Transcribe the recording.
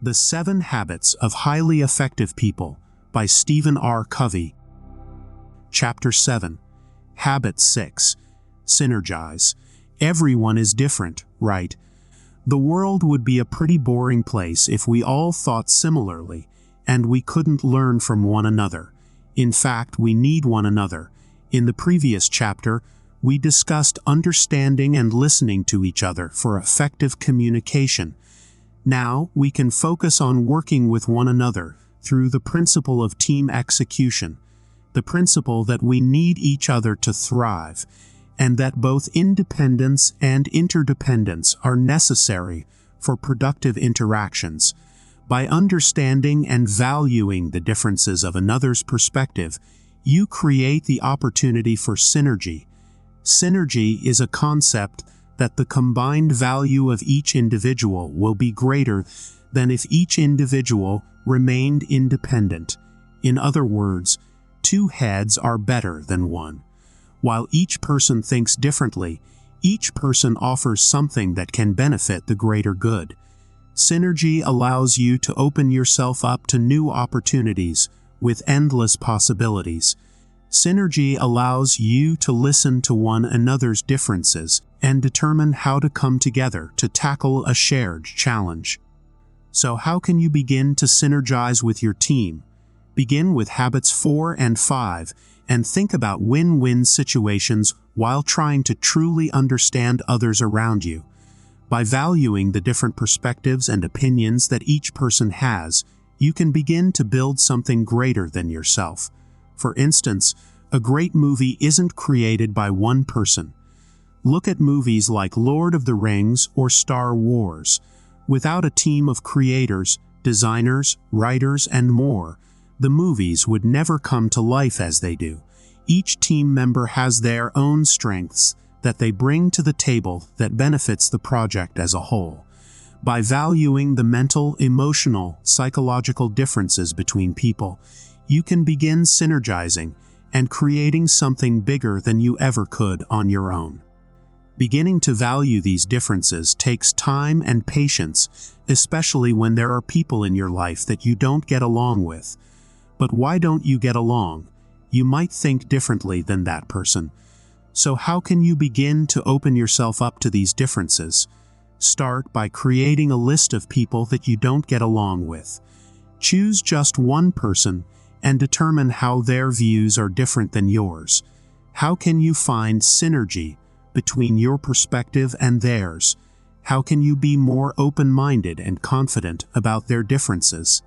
The 7 Habits of Highly Effective People by Stephen Covey. Chapter 7. Habit 6. Synergize. Everyone is different, right? The world would be a pretty boring place if we all thought similarly, and we couldn't learn from one another. In fact, we need one another. In the previous chapter, we discussed understanding and listening to each other for effective communication. Now, we can focus on working with one another through the principle of team execution, the principle that we need each other to thrive, and that both independence and interdependence are necessary for productive interactions. By understanding and valuing the differences of another's perspective, you create the opportunity for synergy. Synergy is a concept that the combined value of each individual will be greater than if each individual remained independent. In other words, 2 heads are better than 1. While each person thinks differently, each person offers something that can benefit the greater good. Synergy allows you to open yourself up to new opportunities with endless possibilities. Synergy allows you to listen to one another's differences and determine how to come together to tackle a shared challenge. So how can you begin to synergize with your team? Begin with habits 4 and 5 and think about win-win situations while trying to truly understand others around you. By valuing the different perspectives and opinions that each person has, you can begin to build something greater than yourself. For instance, a great movie isn't created by one person. Look at movies like Lord of the Rings or Star Wars. Without a team of creators, designers, writers, and more, the movies would never come to life as they do. Each team member has their own strengths that they bring to the table that benefits the project as a whole. By valuing the mental, emotional, psychological differences between people, you can begin synergizing and creating something bigger than you ever could on your own. Beginning to value these differences takes time and patience, especially when there are people in your life that you don't get along with. But why don't you get along? You might think differently than that person. So how can you begin to open yourself up to these differences? Start by creating a list of people that you don't get along with. Choose just one person and determine how their views are different than yours. How can you find synergy between your perspective and theirs? How can you be more open-minded and confident about their differences?